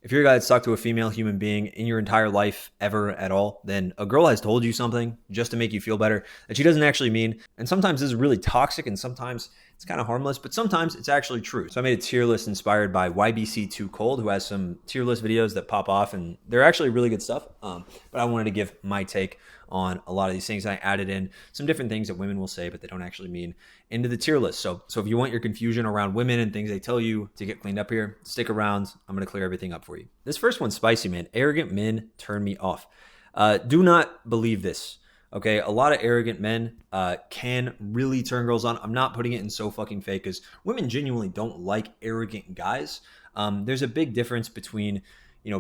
If you're a guy that's stuck to a female human being in your entire life ever at all, then a girl has told you something just to make you feel better that she doesn't actually mean. And sometimes this is really toxic and sometimes it's kind of harmless, but sometimes it's actually true. So I made a tier list inspired by YBC Too Cold, who has some tier list videos that pop off and they're actually really good stuff. But I wanted to give my take on a lot of these things. I added in some different things that women will say, but they don't actually mean into the tier list. So if you want your confusion around women and things they tell you to get cleaned up here, stick around. I'm going to clear everything up for you. This first one's spicy, man. Arrogant men turn me off. Do not believe this. Okay, a lot of arrogant men can really turn girls on. I'm not putting it in so fucking fake because women genuinely don't like arrogant guys. There's a big difference between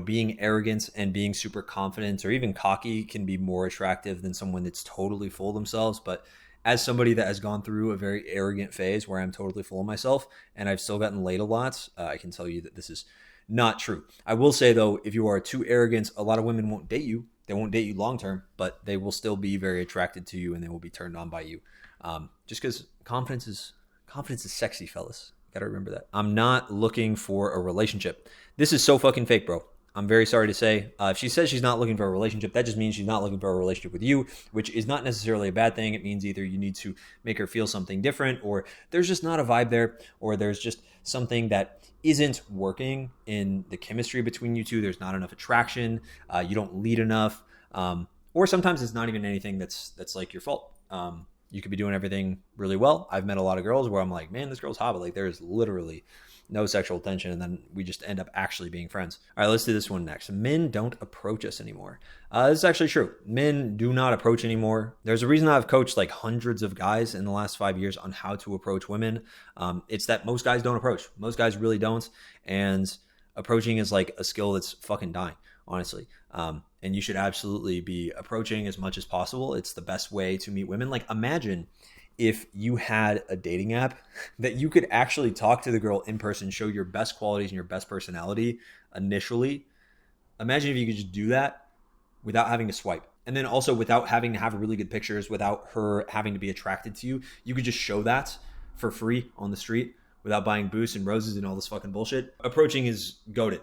being arrogant and being super confident or even cocky can be more attractive than someone that's totally full of themselves. But as somebody that has gone through a very arrogant phase where I'm totally full of myself and I've still gotten laid a lot, I can tell you that this is not true. I will say though, if you are too arrogant, a lot of women won't date you. They won't date you long term, but they will still be very attracted to you and they will be turned on by you. Just because confidence is sexy, fellas. Gotta remember that. I'm not looking for a relationship. This is so fucking fake, bro. I'm very sorry to say. If she says she's not looking for a relationship, that just means she's not looking for a relationship with you, which is not necessarily a bad thing. It means either you need to make her feel something different, or there's just not a vibe there, or there's just something that isn't working in the chemistry between you two. There's not enough attraction. You don't lead enough. Or sometimes it's not even anything that's like your fault. You could be doing everything really well. I've met a lot of girls where I'm like, man, this girl's hot, but like there's literally no sexual tension, and then we just end up actually being friends. All right, let's do this one next. Men don't approach us anymore. This is actually true. Men do not approach anymore. There's a reason I've coached like hundreds of guys in the last 5 years on how to approach women. It's that most guys don't approach. Most guys really don't, and approaching is like a skill that's fucking dying, honestly. And you should absolutely be approaching as much as possible. It's the best way to meet women. Like imagine if you had a dating app that you could actually talk to the girl in person, show your best qualities and your best personality initially. Imagine if you could just do that without having to swipe. And then also without having to have really good pictures, without her having to be attracted to you. You could just show that for free on the street without buying boosts and roses and all this fucking bullshit. Approaching is goated.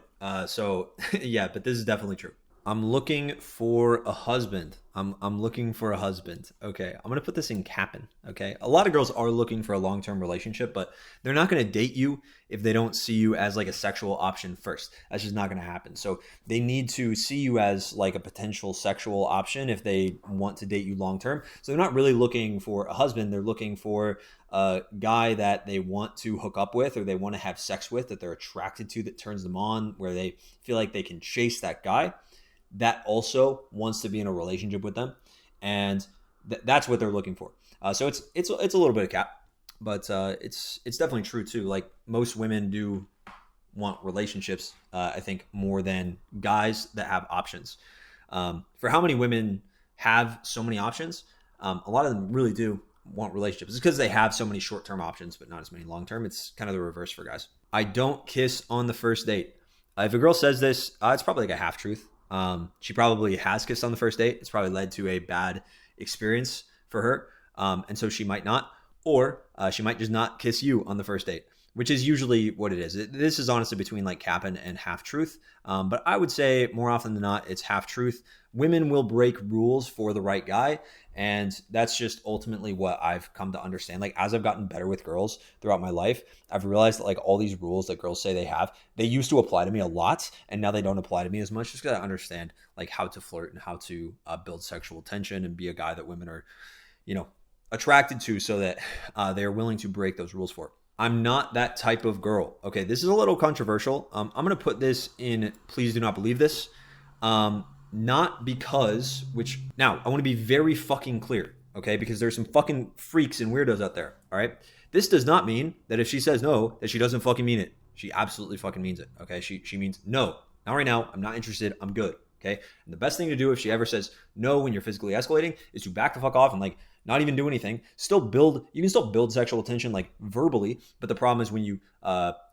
So yeah, but this is definitely true. I'm looking for a husband. I'm looking for a husband. Okay, I'm gonna put this in capping. Okay, a lot of girls are looking for a long-term relationship, but they're not gonna date you if they don't see you as like a sexual option first. That's just not gonna happen. So they need to see you as like a potential sexual option if they want to date you long-term. So they're not really looking for a husband. They're looking for a guy that they want to hook up with or they want to have sex with, that they're attracted to, that turns them on, where they feel like they can chase that guy that also wants to be in a relationship with them, and that's what they're looking for. So it's a little bit of cap, but it's definitely true too. Like most women do want relationships, I think, more than guys that have options. For how many women have so many options, a lot of them really do want relationships. It's because they have so many short-term options, but not as many long-term. It's kind of the reverse for guys. I don't kiss on the first date. If a girl says this, it's probably like a half-truth. She probably has kissed on the first date. It's probably led to a bad experience for her. And so she might not, or she might just not kiss you on the first date, which is usually what it is. This is honestly between like cap and half truth. But I would say more often than not, it's half truth. Women will break rules for the right guy. And that's just ultimately what I've come to understand. Like as I've gotten better with girls throughout my life, I've realized that like all these rules that girls say they have, they used to apply to me a lot. And now they don't apply to me as much, just because I understand like how to flirt and how to build sexual tension and be a guy that women are, attracted to, so that they're willing to break those rules for. I'm not that type of girl. Okay, this is a little controversial. I'm going to put this in, please do not believe this. Not because, which now I want to be very fucking clear, okay? Because there's some fucking freaks and weirdos out there, all right? This does not mean that if she says no, that she doesn't fucking mean it. She absolutely fucking means it, okay? She means no, not right now. I'm not interested. I'm good, okay? And the best thing to do if she ever says no when you're physically escalating is to back the fuck off and like not even do anything. You can still build sexual tension like verbally, but the problem is when you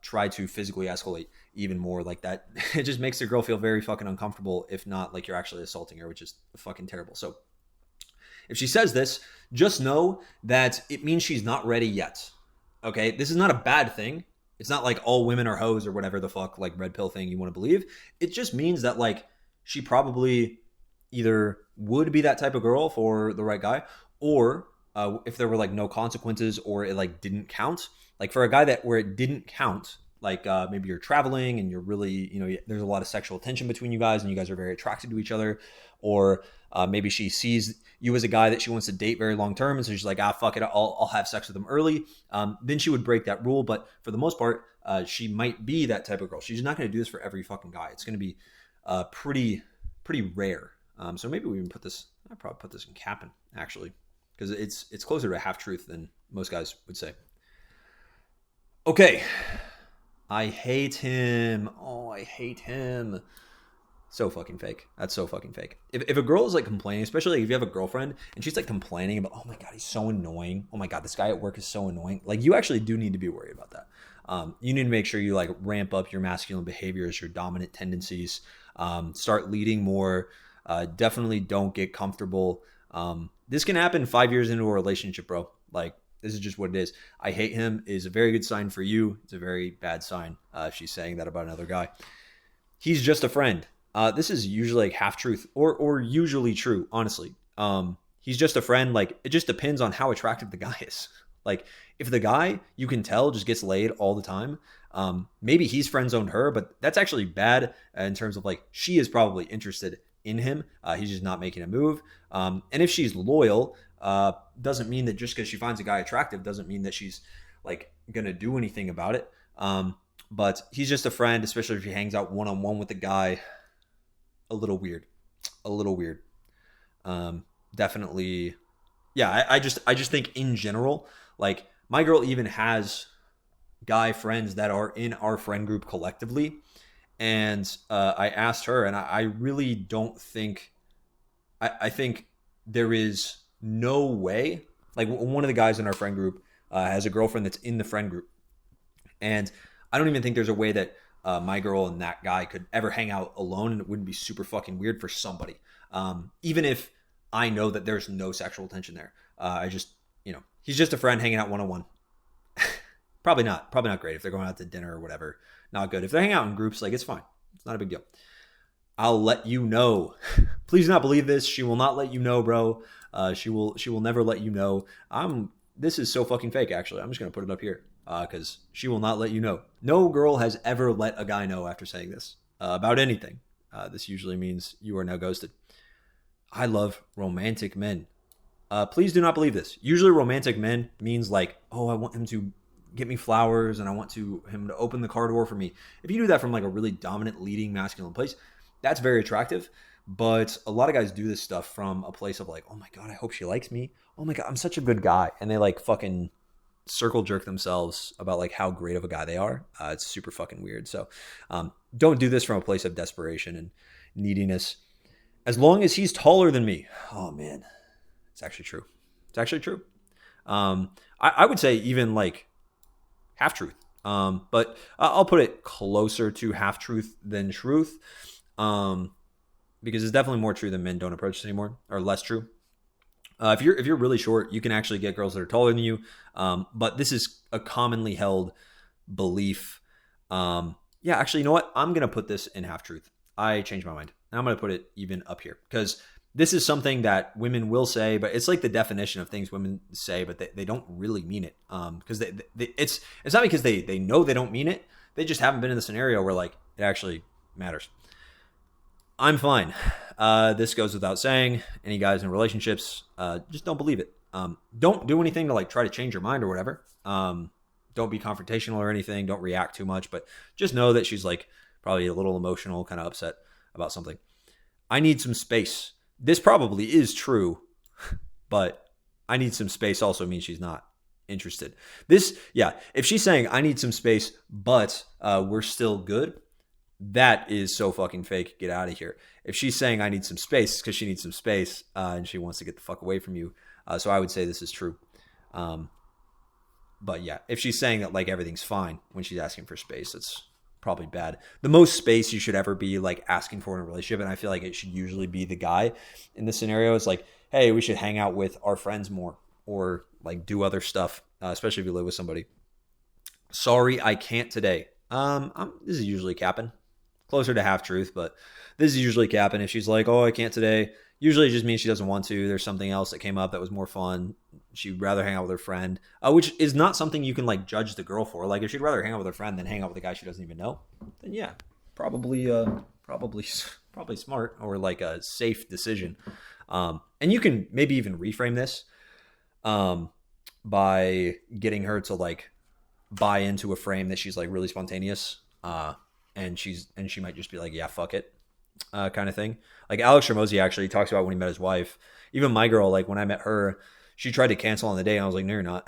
try to physically escalate even more like that, it just makes the girl feel very fucking uncomfortable, if not like you're actually assaulting her, which is fucking terrible. So if she says this, just know that it means she's not ready yet. Okay, this is not a bad thing. It's not like all women are hoes or whatever the fuck like red pill thing you want to believe. It just means that like she probably either would be that type of girl for the right guy, or if there were like no consequences or it like didn't count, like for a guy that where it didn't count, like maybe you're traveling and you're really, there's a lot of sexual tension between you guys and you guys are very attracted to each other, or maybe she sees you as a guy that she wants to date very long term, and so she's like, fuck it, I'll have sex with him early. Then she would break that rule, but for the most part, she might be that type of girl. She's not going to do this for every fucking guy. It's going to be pretty rare. So maybe we even I'd probably put this in capping actually, because it's closer to a half truth than most guys would say. Okay. I hate him. Oh, I hate him. So fucking fake. That's so fucking fake. If a girl is like complaining, especially if you have a girlfriend and she's like complaining about, oh my God, he's so annoying. Oh my God, this guy at work is so annoying. Like you actually do need to be worried about that. You need to make sure you like ramp up your masculine behaviors, your dominant tendencies, start leading more. Definitely don't get comfortable. This can happen 5 years into a relationship, bro. Like this is just what it is. I hate him is a very good sign for you. It's a very bad sign if she's saying that about another guy. He's just a friend. This is usually like half truth or usually true, honestly. He's just a friend. Like it just depends on how attractive the guy is. Like if the guy you can tell just gets laid all the time, maybe he's friend zoned her, but that's actually bad in terms of like she is probably interested in him. He's just not making a move. And if she's loyal, doesn't mean that just because she finds a guy attractive doesn't mean that she's like gonna do anything about it. But he's just a friend, especially if he hangs out one-on-one with the guy. A little weird. Definitely. Yeah, I just think in general, like my girl even has guy friends that are in our friend group collectively. And I asked her, and I really don't think, I think there is no way, like one of the guys in our friend group has a girlfriend that's in the friend group. And I don't even think there's a way that my girl and that guy could ever hang out alone, and it wouldn't be super fucking weird for somebody. Even if I know that there's no sexual tension there. I just, he's just a friend hanging out one-on-one. Probably not great if they're going out to dinner or whatever. Not good. If they hang out in groups, like it's fine. It's not a big deal. I'll let you know. Please do not believe this. She will not let you know, bro. She will never let you know. This is so fucking fake, actually. I'm just going to put it up here because she will not let you know. No girl has ever let a guy know after saying this about anything. This usually means you are now ghosted. I love romantic men. Please do not believe this. Usually romantic men means like, oh, I want him to get me flowers and I want him to open the car door for me. If you do that from like a really dominant, leading, masculine place, that's very attractive. But a lot of guys do this stuff from a place of like, oh my God, I hope she likes me. Oh my God, I'm such a good guy. And they like fucking circle jerk themselves about like how great of a guy they are. It's super fucking weird. So don't do this from a place of desperation and neediness. As long as he's taller than me. Oh man, it's actually true. I would say even like half truth. But I'll put it closer to half truth than truth. Because it's definitely more true than men don't approach this anymore, or less true. If you're really short, you can actually get girls that are taller than you. But this is a commonly held belief. Yeah, actually, you know what? I'm going to put this in half truth. I changed my mind. I'm going to put it even up here because this is something that women will say, but it's like the definition of things women say, but they don't really mean it. Because it's not because they know they don't mean it. They just haven't been in the scenario where like it actually matters. I'm fine. This goes without saying. Any guys in relationships, just don't believe it. Don't do anything to like try to change your mind or whatever. Don't be confrontational or anything. Don't react too much, but just know that she's like probably a little emotional, kind of upset about something. I need some space. This probably is true, but I need some space also means she's not interested. If she's saying I need some space, but we're still good, that is so fucking fake. Get out of here. If she's saying I need some space, it's because she needs some space and she wants to get the fuck away from you. So I would say this is true. But yeah, if she's saying that like everything's fine when she's asking for space, it's probably bad. The most space you should ever be like asking for in a relationship, and I feel like it should usually be the guy in this scenario, is like, hey, we should hang out with our friends more or like do other stuff, especially if you live with somebody. Sorry, I can't today. This is usually capping. Closer to half truth, but this is usually capping. If she's like, oh, I can't today, usually it just means she doesn't want to. There's something else that came up that was more fun. She'd rather hang out with her friend, which is not something you can like judge the girl for. Like if she'd rather hang out with her friend than hang out with a guy she doesn't even know, then yeah, probably smart or like a safe decision. And you can maybe even reframe this by getting her to like buy into a frame that she's like really spontaneous. And she might just be like, yeah, fuck it, kind of thing. Like Alex Ramosi actually talks about when he met his wife. Even my girl, like when I met her, she tried to cancel on the day, and I was like, no, you're not.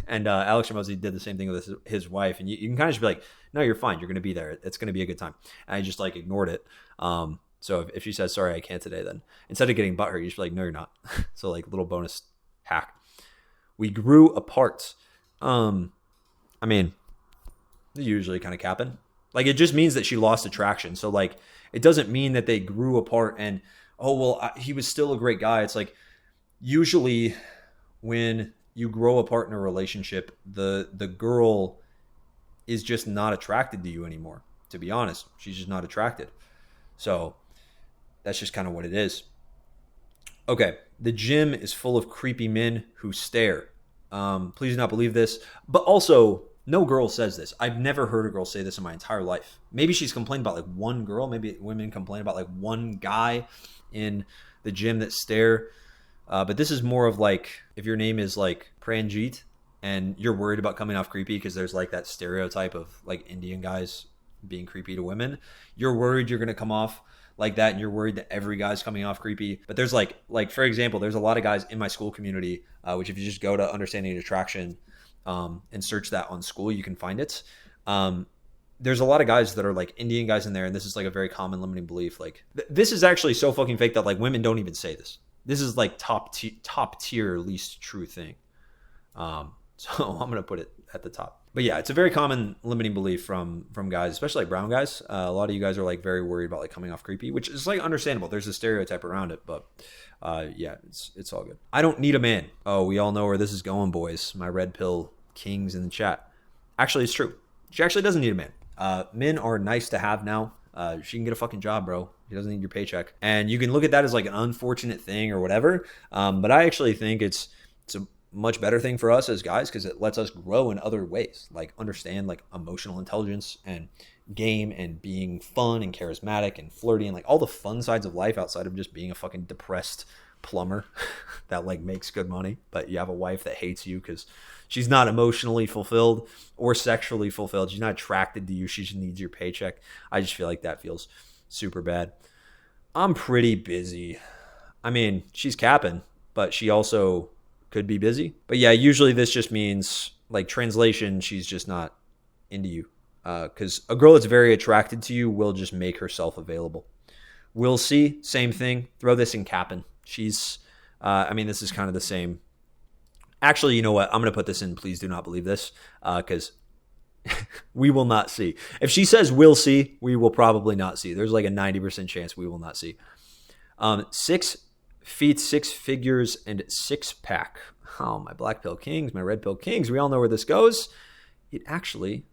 And Alex Ramosi did the same thing with his wife, and you can kind of just be like, no, you're fine, you're gonna be there, it's gonna be a good time. And I just like ignored it. So if she says sorry, I can't today, then instead of getting butthurt, you just be like, no, you're not. So like little bonus hack. We grew apart. I mean, usually kind of capping. Like it just means that she lost attraction. So like it doesn't mean that they grew apart and he was still a great guy. It's like usually when you grow apart in a relationship, the girl is just not attracted to you anymore. To be honest, she's just not attracted. So that's just kind of what it is. Okay, the gym is full of creepy men who stare. Please do not believe this. But also, no girl says this. I've never heard a girl say this in my entire life. Maybe she's complained about like one girl. Maybe women complain about like one guy in the gym that stare. But this is more of like if your name is like Pranjit and you're worried about coming off creepy because there's like that stereotype of like Indian guys being creepy to women. You're worried you're going to come off like that, and you're worried that every guy's coming off creepy. But there's like for example, there's a lot of guys in my school community, which if you just go to Understanding Attraction and search that on school, you can find it. There's a lot of guys that are like Indian guys in there, and this is like a very common limiting belief. Like this is actually so fucking fake that like women don't even say this. This is like top tier least true thing. So I'm gonna put it at the top. But yeah, it's a very common limiting belief from guys, especially like brown guys. A lot of you guys are like very worried about like coming off creepy, which is like understandable. There's a stereotype around it, but yeah, it's all good. I don't need a man. Oh, we all know where this is going, boys. My red pill kings in the chat. Actually, it's true. She actually doesn't need a man. Men are nice to have now. She can get a fucking job, bro. She doesn't need your paycheck. And you can look at that as like an unfortunate thing or whatever. But I actually think it's a much better thing for us as guys because it lets us grow in other ways, like understand like emotional intelligence and game and being fun and charismatic and flirty and like all the fun sides of life outside of just being a fucking depressed plumber that like makes good money, but you have a wife that hates you because she's not emotionally fulfilled or sexually fulfilled. She's not attracted to you. She just needs your paycheck. I just feel like that feels super bad. I'm pretty busy. I mean, she's capping, but she also could be busy. But yeah, usually this just means like translation, she's just not into you. Because a girl that's very attracted to you will just make herself available. We'll see. Same thing. Throw this in capping. She's, this is kind of the same. Actually, you know what? I'm going to put this in. Please do not believe this because we will not see. If she says we'll see, we will probably not see. There's like a 90% chance we will not see. 6 feet, 6 figures, and 6-pack. Oh, my black pill kings, my red pill kings. We all know where this goes. It actually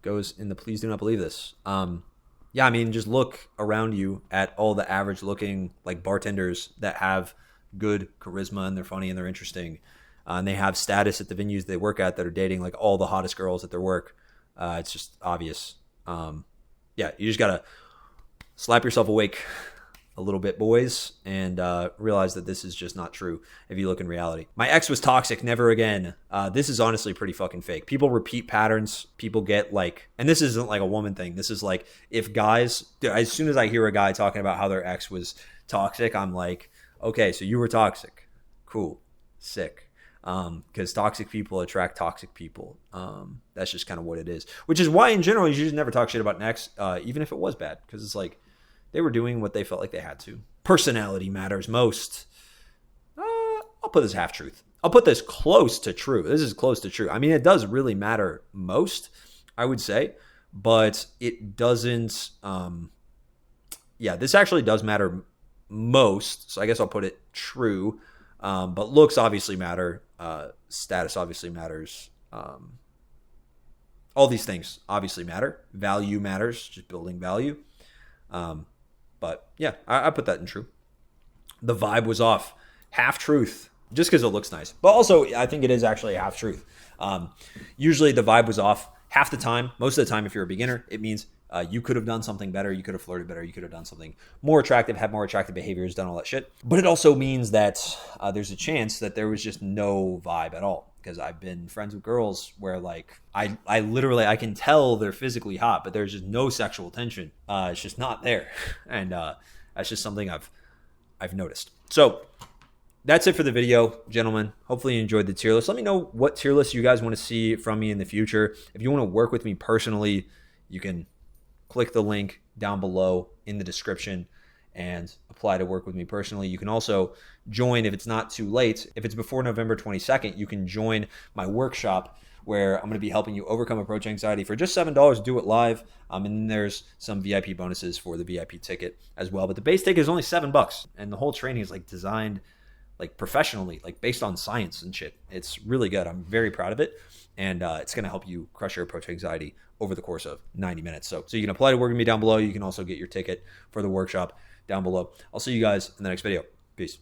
goes in the please do not believe this. Yeah, I mean, just look around you at all the average looking like bartenders that have good charisma and they're funny and they're interesting. And they have status at the venues they work at that are dating like all the hottest girls at their work. It's just obvious. Yeah, you just got to slap yourself awake a little bit, boys, and realize that this is just not true if you look in reality. My ex was toxic, never again. This is honestly pretty fucking fake. People repeat patterns. People get like, and this isn't like a woman thing. This is like if guys, as soon as I hear a guy talking about how their ex was toxic, I'm like, okay, so you were toxic. Cool. Sick. Because toxic people attract toxic people. That's just kind of what it is. Which is why in general, you should just never talk shit about an ex, even if it was bad. Because it's like, they were doing what they felt like they had to. Personality matters most. I'll put this half truth. I'll put this close to true. This is close to true. I mean, it does really matter most, I would say. But it doesn't... this actually does matter most. So I guess I'll put it true. But looks obviously matter. Status obviously matters. all these things obviously matter. Value matters, just building value. But yeah, I put that in true. The vibe was off. Half truth, just because it looks nice. But also, I think it is actually a half truth. Usually the vibe was off half the time. Most of the time, if you're a beginner, it means you could have done something better. You could have flirted better. You could have done something more attractive, had more attractive behaviors, done all that shit. But it also means that there's a chance that there was just no vibe at all. Because I've been friends with girls where like I literally I can tell they're physically hot, but there's just no sexual tension. It's just not there, and that's just something I've noticed. So that's it for the video, gentlemen. Hopefully you enjoyed the tier list. Let me know what tier list you guys want to see from me in the future. If you want to work with me personally, you can click the link down below in the description and apply to work with me personally. You can also join if it's not too late. If it's before November 22nd, you can join my workshop where I'm going to be helping you overcome approach anxiety for just $7. Do it live. And then there's some VIP bonuses for the VIP ticket as well. But the base ticket is only $7, and the whole training is like designed like professionally, like based on science and shit. It's really good. I'm very proud of it. And it's going to help you crush your approach anxiety over the course of 90 minutes. So you can apply to work with me down below. You can also get your ticket for the workshop down below. I'll see you guys in the next video.